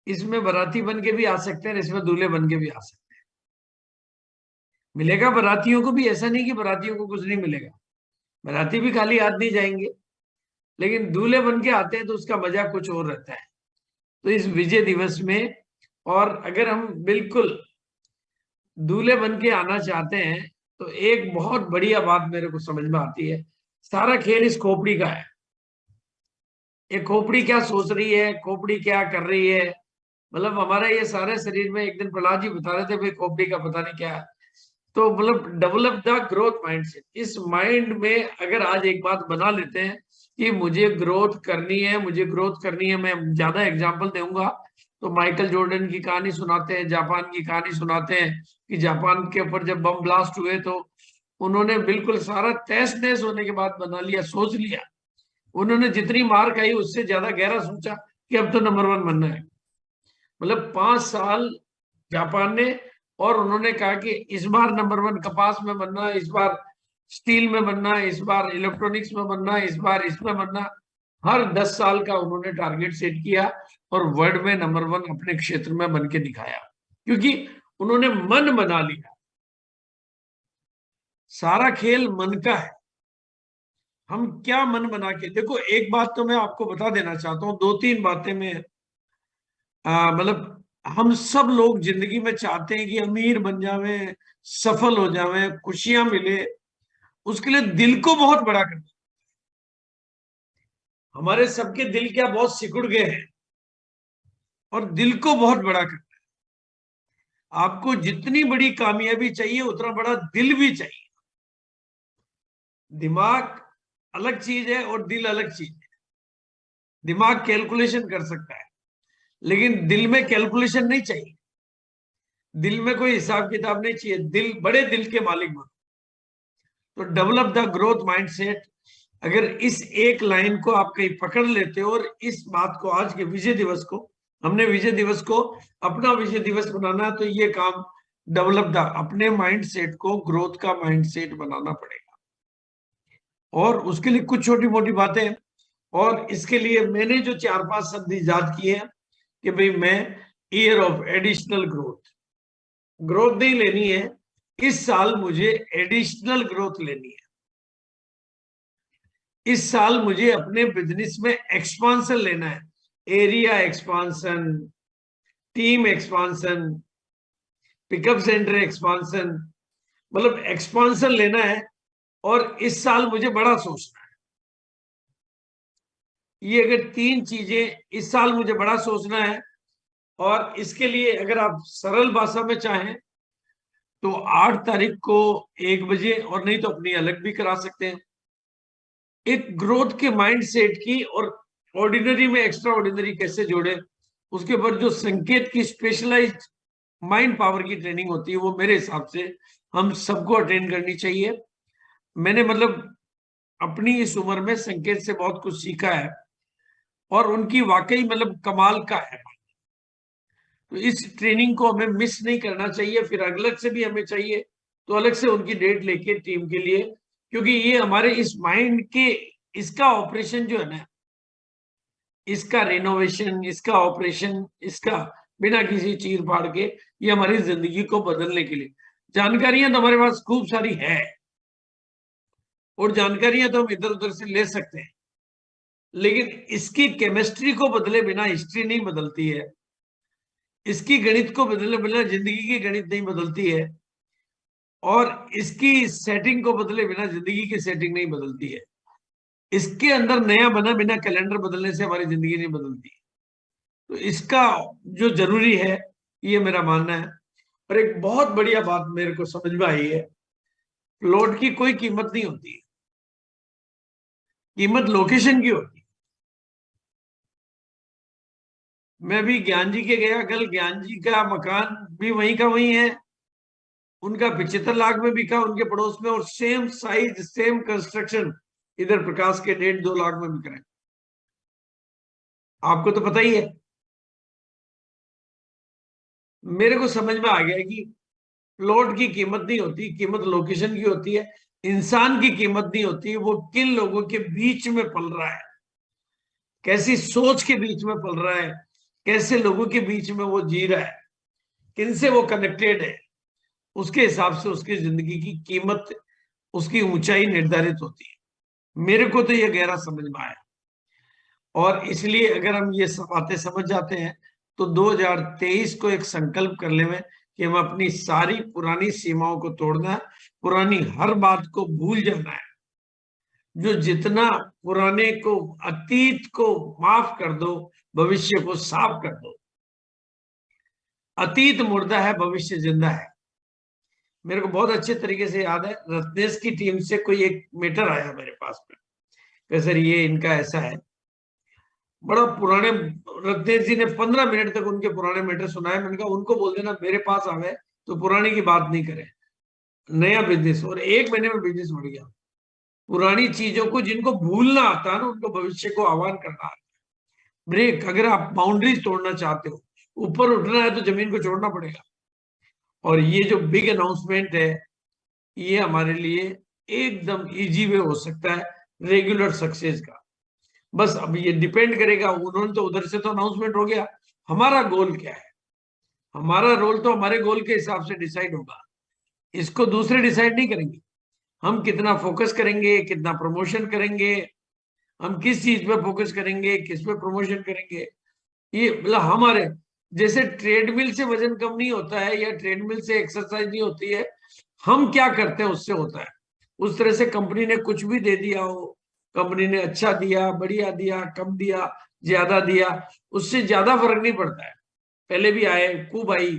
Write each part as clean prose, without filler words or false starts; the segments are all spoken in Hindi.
इसमें बाराती बन के भी आ सकते हैं, इसमें दूल्हे बन के भी आ सकते हैं। मिलेगा बारातियों को भी, ऐसा नहीं कि बारातियों को कुछ नहीं मिलेगा, बाराती भी खाली हाथ नहीं जाएंगे, लेकिन दूल्हे बन के आते हैं तो उसका मजा कुछ और रहता है। तो इस विजय दिवस में, और अगर हम बिल्कुल दूल्हे बन के आना चाहते हैं, तो एक बहुत बढ़िया बात मेरे को समझ में आती है, सारा खेल इस खोपड़ी का है। ये खोपड़ी क्या सोच रही है, खोपड़ी क्या कर रही है, मतलब हमारा ये सारे शरीर में, एक दिन प्रहलाद जी बता रहे थे भाई खोपड़ी का पता नहीं क्या है। तो मतलब डेवलप द ग्रोथ माइंडसेट, इस माइंड में अगर आज एक बात बना लेते हैं कि मुझे ग्रोथ करनी है, मुझे ग्रोथ करनी है। मैं ज्यादा एग्जांपल दूंगा तो माइकल जॉर्डन की कहानी सुनाते हैं, जापान की कहानी सुनाते हैं कि जापान के ऊपर जब बम ब्लास्ट हुए तो उन्होंने बिल्कुल सारा तहस नहस होने के बाद बना लिया, सोच लिया। उन्होंने जितनी मार खाई उससे ज्यादा गहरा सोचा कि अब तो नंबर वन बनना है। मतलब 5 साल जापान ने, और उन्होंने कहा कि इस बार नंबर वन कपास में बनना है, इस बार स्टील में बनना है, इस बार इलेक्ट्रॉनिक्स में बनना है, इस बार इसमें बनना। हर 10 साल का उन्होंने टारगेट सेट किया और वर्ल्ड में नंबर वन अपने क्षेत्र में बन के दिखाया, क्योंकि उन्होंने मन बना लिया। सारा खेल मन का है। हम क्या मन बना के देखो, एक बात तो मैं आपको बता देना चाहता हूँ, 2-3 बातें मैं मतलब हम सब लोग जिंदगी में चाहते हैं कि अमीर बन जावे, सफल हो जावे, खुशियां मिले। उसके लिए दिल को बहुत बड़ा करना। हमारे सबके दिल क्या बहुत सिकुड़ गए हैं, और दिल को बहुत बड़ा करना है। आपको जितनी बड़ी कामयाबी चाहिए उतना बड़ा दिल भी चाहिए। दिमाग अलग चीज है और दिल अलग चीज है। दिमाग कैलकुलेशन कर सकता है, लेकिन दिल में कैलकुलेशन नहीं चाहिए। दिल में कोई हिसाब किताब नहीं चाहिए, दिल बड़े दिल के मालिक बनो। तो डेवलप द ग्रोथ माइंडसेट, अगर इस एक लाइन को आप कहीं पकड़ लेते हो, और इस बात को आज के विजय दिवस को, हमने विजय दिवस को अपना विजय दिवस बनाना है, तो ये काम डेवलप द, अपने माइंडसेट को ग्रोथ का माइंडसेट बनाना पड़ेगा। और उसके लिए कुछ छोटी मोटी बातें, और इसके लिए मैंने जो 4-5 शब्द ईजाद किए हैं कि भाई मैं year of additional growth, growth नहीं लेनी है इस साल, मुझे एडिशनल ग्रोथ लेनी है। इस साल मुझे अपने बिजनेस में एक्सपांशन लेना है, area expansion, team expansion, pickup centre expansion, मतलब एक्सपांशन लेना है। और इस साल मुझे बड़ा सोचना है। ये अगर 3 चीजें, इस साल मुझे बड़ा सोचना है, और इसके लिए अगर आप सरल भाषा में चाहें तो 8 तारीख को 1 बजे, और नहीं तो अपनी अलग भी करा सकते हैं, एक ग्रोथ के माइंडसेट की, और ऑर्डिनरी में एक्स्ट्रा ऑर्डिनरी कैसे जोड़े, उसके ऊपर जो संकेत की स्पेशलाइज्ड माइंड पावर की ट्रेनिंग होती है, वो मेरे हिसाब से हम सबको अटेंड करनी चाहिए। मैंने मतलब अपनी इस उम्र में संकेत से बहुत कुछ सीखा है, और उनकी वाकई मतलब कमाल का है। तो इस ट्रेनिंग को हमें मिस नहीं करना चाहिए। फिर अलग से भी हमें चाहिए तो अलग से उनकी डेट लेके टीम के लिए, क्योंकि ये हमारे इस माइंड के, इसका ऑपरेशन जो है ना, इसका रिनोवेशन, इसका ऑपरेशन, इसका बिना किसी चीर फाड़ के, ये हमारी जिंदगी को बदलने के लिए, जानकारियां तो हमारे पास खूब सारी है, और जानकारियां तो हम इधर उधर से ले सकते हैं, लेकिन इसकी केमिस्ट्री को बदले बिना हिस्ट्री नहीं बदलती है। इसकी गणित को बदले बिना जिंदगी की गणित नहीं बदलती है, और इसकी सेटिंग को बदले बिना जिंदगी की सेटिंग नहीं बदलती है। इसके अंदर नया बना बिना कैलेंडर बदलने से हमारी जिंदगी नहीं बदलती। तो इसका जो जरूरी है, ये मेरा मानना है। और एक बहुत बढ़िया बात मेरे को समझ में आई है, प्लॉट की कोई कीमत नहीं होती है, कीमत लोकेशन की होती है। मैं भी ज्ञान जी के गया कल, ज्ञान जी का मकान भी वहीं का वहीं है, उनका 75 लाख में बिका उनके पड़ोस में, और सेम साइज सेम कंस्ट्रक्शन इधर प्रकाश के 1.5-2 लाख में बिक रहे हैं। आपको तो पता ही है। मेरे को समझ में आ गया है कि प्लॉट की कीमत नहीं होती, कीमत लोकेशन की होती है। इंसान की कीमत नहीं होती, वो किन लोगों के बीच में पल रहा है, कैसी सोच के बीच में पल रहा है, कैसे लोगों के बीच में वो जी रहा है, किनसे वो कनेक्टेड है, उसके हिसाब से उसकी जिंदगी की कीमत, उसकी ऊंचाई निर्धारित होती है। मेरे को तो ये गहरा समझ में आया, और इसलिए अगर हम ये सब बातें समझ जाते हैं तो 2023 को एक संकल्प कर ले में कि हम अपनी सारी पुरानी सीमाओं को तोड़ना है, पुरानी हर बात को भूल जाना है। जो जितना पुराने को, अतीत को माफ कर दो, भविष्य को साफ कर दो। अतीत मुर्दा है, भविष्य जिंदा है। मेरे को बहुत अच्छे तरीके से याद है, रत्नेश की टीम से कोई एक मैटर आया मेरे पास में कि सर ये इनका ऐसा है, बड़ा पुराने। रत्नेश जी ने 15 मिनट तक उनके पुराने मैटर सुनाए। मैंने कहा उनको बोल देना मेरे पास आवे तो पुरानी की बात नहीं करे, नया बिजनेस। और 1 महीने में बिजनेस बढ़ गया। पुरानी चीजों को जिनको भूलना आता है ना, उनको भविष्य को आह्वान करना आता है। ब्रेक, अगर आप बाउंड्रीज तोड़ना चाहते हो, ऊपर उठना है तो जमीन को छोड़ना पड़ेगा। और ये जो बिग अनाउंसमेंट है, ये हमारे लिए एकदम इजी वे हो सकता है रेगुलर सक्सेस का। बस अब ये डिपेंड करेगा, उन्होंने तो उधर से तो अनाउंसमेंट हो गया, हमारा गोल क्या है, हमारा रोल तो हमारे गोल के हिसाब से डिसाइड होगा। इसको दूसरे डिसाइड नहीं करेंगे। हम कितना फोकस करेंगे, कितना प्रमोशन करेंगे, हम किस चीज पे फोकस करेंगे, किस पे प्रमोशन करेंगे, ये मतलब हमारे जैसे ट्रेडमिल से वजन कम नहीं होता है या ट्रेडमिल से एक्सरसाइज नहीं होती है, हम क्या करते हैं उससे होता है। उस तरह से कंपनी ने कुछ भी दे दिया हो, कंपनी ने अच्छा दिया, बढ़िया दिया, कम दिया, ज्यादा दिया, उससे ज्यादा फर्क नहीं पड़ता है। पहले भी आए, खूब आई,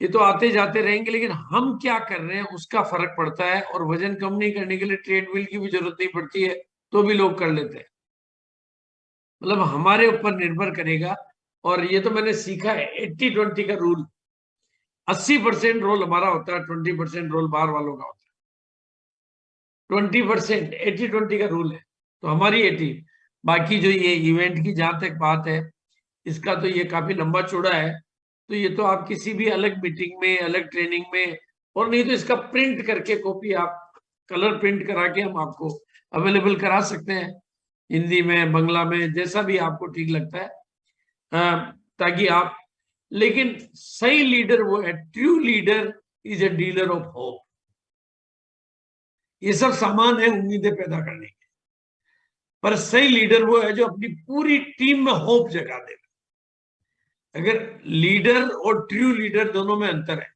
ये तो आते जाते रहेंगे, लेकिन हम क्या कर रहे हैं उसका फर्क पड़ता है। और वजन कम नहीं करने के लिए ट्रेडमिल की भी जरूरत नहीं पड़ती है, तो भी लोग कर लेते हैं। मतलब हमारे ऊपर निर्भर करेगा। और ये तो मैंने सीखा है 80-20 का रूल। 80% रोल हमारा होता है, 20% रोल बाहर वालों का होता है। 20% 80-20 का रूल है, तो हमारी 80। बाकी जो ये इवेंट की जहां तक बात है, इसका तो ये काफी लंबा चौड़ा है। तो ये तो आप किसी भी अलग मीटिंग में, अलग ट्रेनिंग में, और नहीं तो इसका प्रिंट करके कॉपी आप कलर प्रिंट करा के हम आपको अवेलेबल करा सकते हैं, हिंदी में, बांग्ला में, जैसा भी आपको ठीक लगता है। ताकि आप, लेकिन सही लीडर वो है, true leader is a dealer of hope. ये सब सामान है उम्मीदें पैदा करने के, पर सही लीडर वो है जो अपनी पूरी टीम में होप जगा दे। अगर लीडर और ट्रू लीडर दोनों में अंतर है।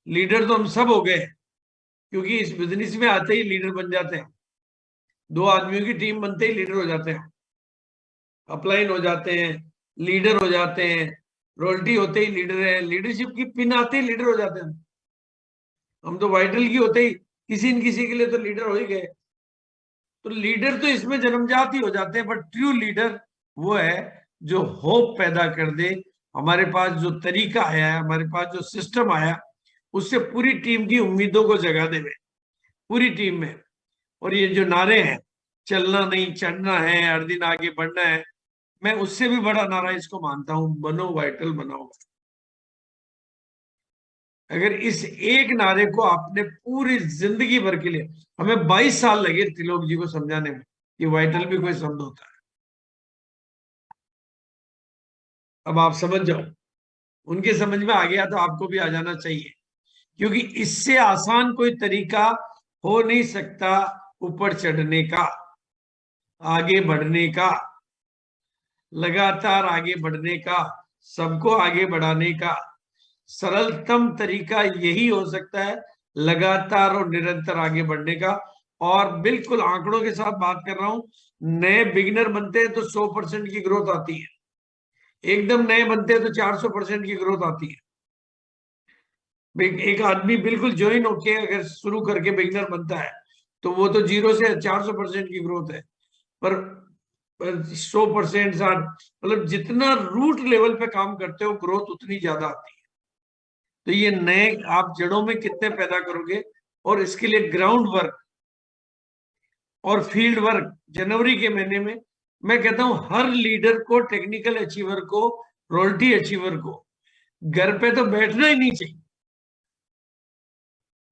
लीडर तो हम सब हो गए, क्योंकि इस बिजनेस में आते ही लीडर बन जाते हैं। 2 आदमियों की टीम बनते ही लीडर हो जाते हैं, अपलाइन हो जाते हैं, लीडर हो जाते हैं, रॉयल्टी होते ही लीडर है, लीडरशिप की पिन आते ही लीडर हो जाते हैं। हम तो वाइटल की होते ही किसी न किसी के लिए तो लीडर हो ही गए। तो लीडर तो इसमें जन्मजात ही हो जाते हैं, बट ट्रू लीडर वो है जो होप पैदा कर दे। हमारे पास जो तरीका आया है, हमारे पास जो सिस्टम आया, उससे पूरी टीम की उम्मीदों को जगा दे, पूरी टीम में। और ये जो नारे हैं, चलना नहीं चढ़ना है, हर दिन आगे बढ़ना है, मैं उससे भी बड़ा नारा इसको मानता हूं, बनो वाइटल बनाओ। अगर इस एक नारे को आपने पूरी जिंदगी भर के लिए, हमें 22 साल लगे त्रिलोक जी को समझाने में कि वाइटल भी कोई शब्द होता है। अब आप समझ जाओ, उनके समझ में आ गया तो आपको भी आ जाना चाहिए, क्योंकि इससे आसान कोई तरीका हो नहीं सकता ऊपर चढ़ने का, आगे बढ़ने का, लगातार आगे बढ़ने का, सबको आगे बढ़ाने का। सरलतम तरीका यही हो सकता है, लगातार और निरंतर आगे बढ़ने का। और बिल्कुल आंकड़ों के साथ बात कर रहा हूं, नए बिगिनर बनते हैं तो 100% की ग्रोथ आती है, एकदम नए बनते हैं तो 400% की ग्रोथ आती है। एक आदमी बिल्कुल ज्वाइन होके अगर शुरू करके बिगिनर बनता है तो वो तो 0 से 400% की ग्रोथ है। पर 100%, 60, मतलब जितना रूट लेवल पे काम करते हो ग्रोथ उतनी ज्यादा आती है। तो ये नए आप जड़ों में कितने पैदा करोगे, और इसके लिए ग्राउंड वर्क और फील्ड वर्क। जनवरी के महीने में मैं कहता हूं हर लीडर को, टेक्निकल अचीवर को, रॉयल्टी अचीवर को घर पे तो बैठना ही नहीं चाहिए।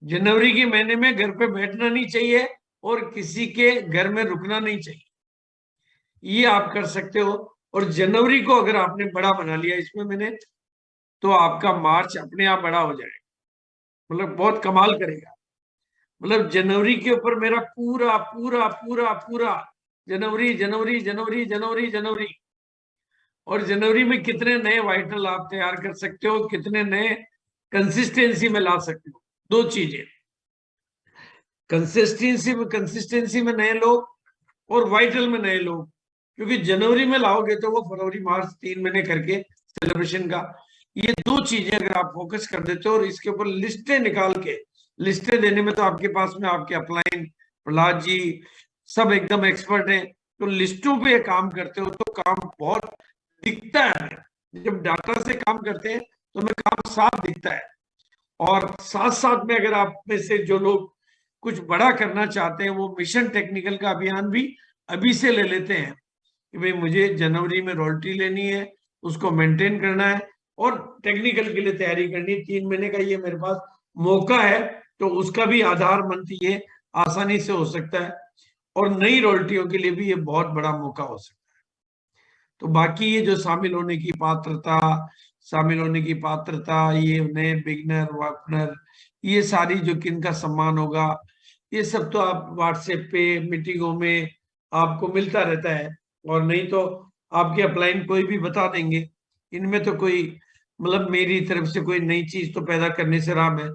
जनवरी के महीने में घर पे बैठना नहीं चाहिए और किसी के घर में रुकना नहीं चाहिए। ये आप कर सकते हो। और जनवरी को अगर आपने बड़ा बना लिया इसमें मैंने, तो आपका मार्च अपने आप बड़ा हो जाएगा, मतलब बहुत कमाल करेगा। मतलब जनवरी के ऊपर मेरा पूरा पूरा पूरा पूरा जनवरी जनवरी जनवरी जनवरी जनवरी। और जनवरी में कितने नए वाइटल आप तैयार कर सकते हो, कितने नए कंसिस्टेंसी में ला सकते हो। दो चीजें, कंसिस्टेंसी में नए लोग और वाइटल में नए लोग। क्योंकि जनवरी में लाओगे तो वो फरवरी मार्च 3 महीने करके सेलिब्रेशन का, ये दो चीजें अगर आप फोकस कर देते हो और इसके ऊपर लिस्टें निकाल के, लिस्टें देने में तो आपके पास में आपके अपलाइन प्रहलाद जी सब एकदम एक्सपर्ट हैं, तो लिस्टों पे काम करते हो तो काम बहुत दिखता है। जब डाटा से काम करते हैं तो हमें काम साफ दिखता है। और साथ साथ में अगर आप में से जो लोग कुछ बड़ा करना चाहते हैं, वो मिशन टेक्निकल का अभियान भी अभी से ले लेते हैं कि भाई मुझे जनवरी में रॉयल्टी लेनी है, उसको मेंटेन करना है और टेक्निकल के लिए तैयारी करनी है। 3 महीने का ये मेरे पास मौका है, तो उसका भी आधार मंथ ये आसानी से हो सकता है। और नई रॉयल्टियों के लिए भी ये बहुत बड़ा मौका हो सकता है। तो बाकी ये जो शामिल होने की पात्रता, ये नए बिगनर वार्पनर, ये सारी जो किनका सम्मान होगा, ये सब तो आप व्हाट्सएप पे मीटिंगों में आपको मिलता रहता है। और नहीं तो आपके अपलाइन कोई भी बता देंगे। इनमें तो कोई मतलब मेरी तरफ से कोई नई चीज तो पैदा करने से राम है।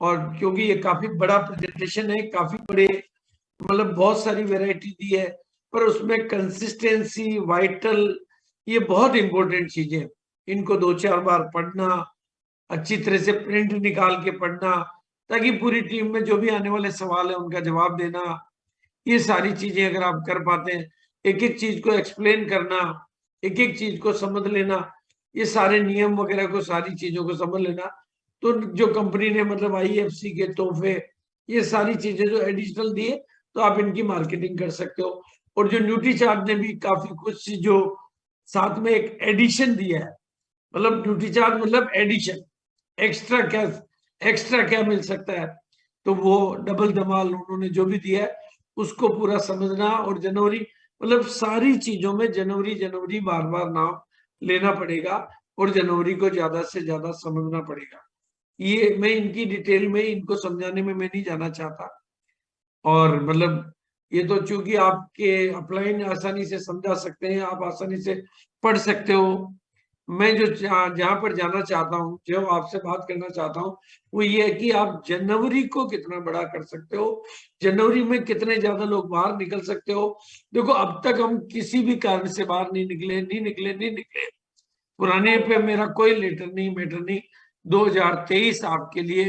और क्योंकि ये काफी बड़ा प्रेजेंटेशन है, काफी बड़े मतलब बहुत सारी वैरायटी दी है, पर उसमें कंसिस्टेंसी वाइटल ये बहुत इंपॉर्टेंट चीजें। इनको 2-4 बार पढ़ना, अच्छी तरह से प्रिंट निकाल के पढ़ना, ताकि पूरी टीम में जो भी आने वाले सवाल है उनका जवाब देना। ये सारी चीजें अगर आप कर पाते हैं, एक एक चीज को एक्सप्लेन करना, एक एक चीज को समझ लेना, ये सारे नियम वगैरह को, सारी चीजों को समझ लेना, तो जो कंपनी ने मतलब आईएफसी के तोहफे, ये सारी चीजें जो एडिशनल दिए, तो आप इनकी मार्केटिंग कर सकते हो। और जो न्यूट्री चार्ट ने भी काफी कुछ जो साथ में एक एडिशन दिया है, मतलब ड्यूटी चार्ज मतलब एडिशन, एक्स्ट्रा क्या मिल सकता है, तो वो डबल धमाल उन्होंने जो भी दिया है उसको पूरा समझना। और जनवरी मतलब सारी चीजों में जनवरी जनवरी बार बार नाम लेना पड़ेगा और जनवरी को ज्यादा से ज्यादा समझना पड़ेगा। ये मैं इनकी डिटेल में इनको समझाने में मैं नहीं जाना चाहता। और मतलब ये तो चूंकि आपके अपलाइन आसानी से समझा सकते हैं, आप आसानी से पढ़ सकते हो। मैं जो जहां पर जाना चाहता हूँ, जो आपसे बात करना चाहता हूँ, वो ये है कि आप जनवरी को कितना बड़ा कर सकते हो, जनवरी में कितने ज्यादा लोग बाहर निकल सकते हो। देखो अब तक हम किसी भी कारण से बाहर नहीं निकले। पुराने पे मेरा कोई लेटर नहीं, मैटर नहीं। 2023 आपके लिए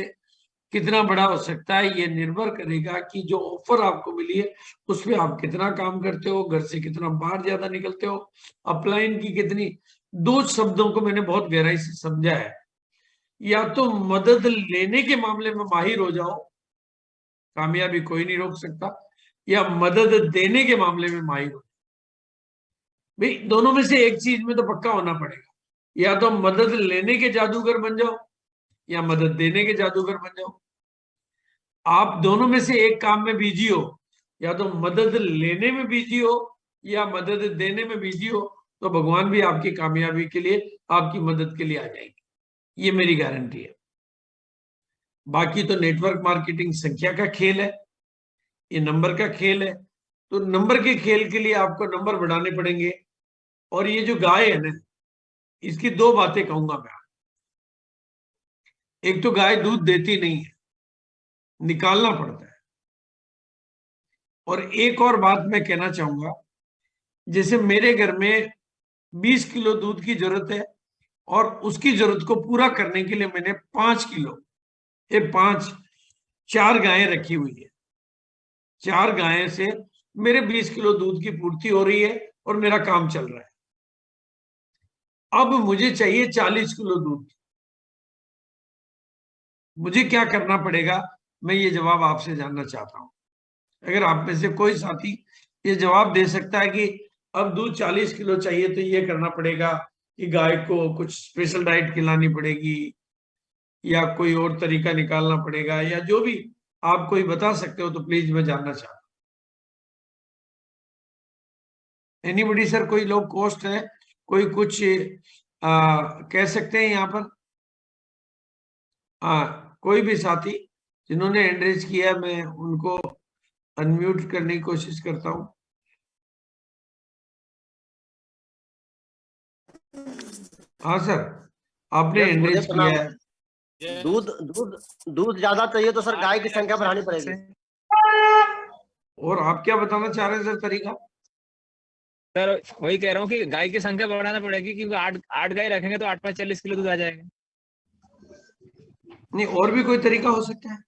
कितना बड़ा हो सकता है, ये निर्भर करेगा कि जो ऑफर आपको मिली है उस पर आप कितना काम करते हो, घर से कितना बाहर ज्यादा निकलते हो, अपलाइन की कितनी। दो शब्दों को मैंने बहुत गहराई से समझा है, या तो मदद लेने के मामले में माहिर हो जाओ, कामयाबी कोई नहीं रोक सकता, या मदद देने के मामले में माहिर हो। भाई दोनों में से एक चीज में तो पक्का होना पड़ेगा, या तो मदद लेने के जादूगर बन जाओ या मदद देने के जादूगर बन जाओ। आप दोनों में से एक काम में बिजी हो, या तो मदद लेने में बिजी हो या मदद देने में बिजी हो, तो भगवान भी आपकी कामयाबी के लिए, आपकी मदद के लिए आ जाएंगे, ये मेरी गारंटी है। बाकी तो नेटवर्क मार्केटिंग संख्या का खेल है, ये नंबर का खेल है। तो नंबर के खेल के लिए आपको नंबर बढ़ाने पड़ेंगे। और ये जो गाय है ना, इसकी दो बातें कहूंगा मैं। एक तो गाय दूध देती नहीं है, निकालना पड़ता है। और एक और बात मैं कहना चाहूंगा, जैसे मेरे घर में 20 किलो दूध की जरूरत है, और उसकी जरूरत को पूरा करने के लिए मैंने 5 किलो, ये 4 गायें रखी हुई है। 4 गायें से मेरे 20 किलो दूध की पूर्ति हो रही है और मेरा काम चल रहा है। अब मुझे चाहिए 40 किलो दूध। मुझे क्या करना पड़ेगा, मैं ये जवाब आपसे जानना चाहता हूं। अगर आप में से कोई साथी ये जवाब दे सकता है कि अब दूध 40 किलो चाहिए, तो ये करना पड़ेगा कि गाय को कुछ स्पेशल डाइट खिलानी पड़ेगी, या कोई और तरीका निकालना पड़ेगा, या जो भी आप कोई बता सकते हो, तो प्लीज मैं जानना चाहता हूँ। एनीबडी सर, कोई लो कॉस्ट है कोई कुछ कह सकते हैं यहाँ पर? कोई भी साथी जिन्होंने हैंड रेज किया, मैं उनको अनम्यूट करने की कोशिश करता हूँ। हाँ सर, आपने हैंड रेज किया है। दूध दूध दूध ज्यादा चाहिए तो सर गाय की संख्या बढ़ानी पड़ेगी। और आप क्या बताना चाह रहे हैं सर तरीका? सर वही कह रहा हूँ कि गाय की संख्या बढ़ाना पड़ेगी, क्योंकि 8 गाय रखेंगे तो 8 में 40 किलो दूध आ जाएगा। नहीं, और भी कोई तरीका हो सकता है?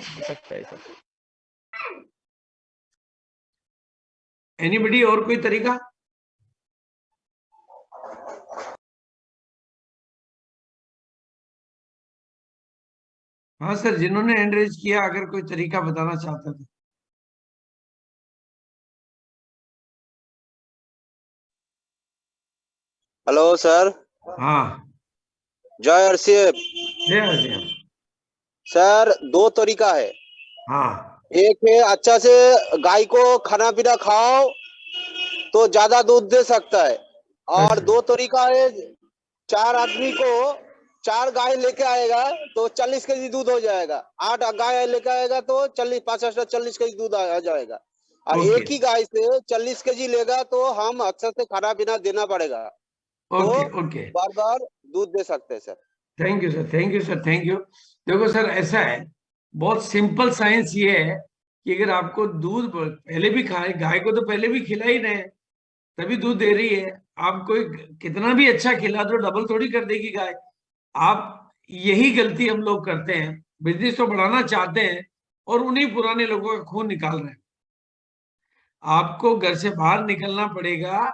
हो सकता है सर। एनीबडी, और कोई तरीका? हाँ सर, जिन्होंने हैंड रेज किया, अगर कोई तरीका बताना चाहते थे। Hello sir. हाँ, जय हरसिप। जय हरसिम। सर 2 तरीका है। हाँ, एक है अच्छा से गाय को खाना पीना खाओ तो ज्यादा दूध दे सकता है, और अच्छा। 2 तरीका है 4 आदमी को 4 गाय लेके आएगा तो 40 केजी दूध हो जाएगा। 8 गाय लेके आएगा तो 40 केजी दूध आ जाएगा। और ओके एक ही गाय से 40 केजी लेगा तो हम अच्छा से खाना पीना देना पड़ेगा, तो ओके ओके। बार बार दूध दे सकते हैं sir. Thank you sir, thank you sir, thank you. देखो सर, ऐसा है, बहुत सिंपल साइंस ये है कि अगर आपको दूध पहले भी खाए, गाय को तो पहले भी खिला ही रहे हैं, तभी दूध दे रही है। आप कोई कितना भी अच्छा खिला दो, डबल थोड़ी कर देगी गाय। आप यही गलती हम लोग करते हैं, बिजनेस तो बढ़ाना चाहते हैं और उन्हीं पुराने लोगों का खून निकाल रहे हैं। आपको घर से बाहर निकलना पड़ेगा,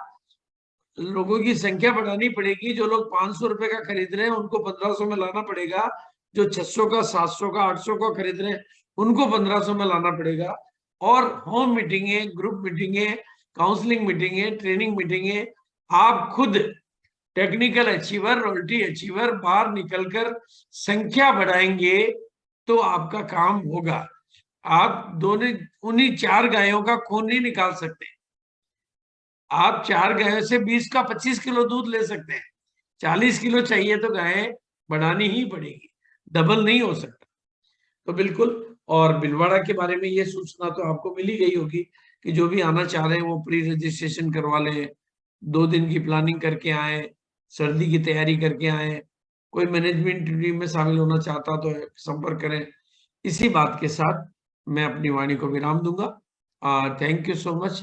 लोगों की संख्या बढ़ानी पड़ेगी। जो लोग 500 रुपए का खरीद रहे हैं उनको 1500 में लाना पड़ेगा। जो 600 का, 700 का, 800 का खरीद रहे हैं उनको 1500 में लाना पड़ेगा। और होम मीटिंगे, ग्रुप मीटिंगे, काउंसलिंग मीटिंगे, ट्रेनिंग मीटिंगे, आप खुद टेक्निकल अचीवर, रॉयल्टी अचीवर बाहर निकलकर संख्या बढ़ाएंगे तो आपका काम होगा। आप दोनों उन्हीं 4 गायों का खून नहीं निकाल सकते। आप 4 गायों से 20 का 25 किलो दूध ले सकते हैं। 40 किलो चाहिए तो गायें बढ़ानी ही पड़ेगी, डबल नहीं हो सकता। तो बिल्कुल। और भिलवाड़ा के बारे में ये सूचना तो आपको मिल ही गई होगी कि जो भी आना चाह रहे हैं वो प्री रजिस्ट्रेशन करवा लें, 2 दिन की प्लानिंग करके आए, सर्दी की तैयारी करके आए। कोई मैनेजमेंट टीम में शामिल होना चाहता तो संपर्क करें। इसी बात के साथ मैं अपनी वाणी को विराम दूंगा। Thank you so much.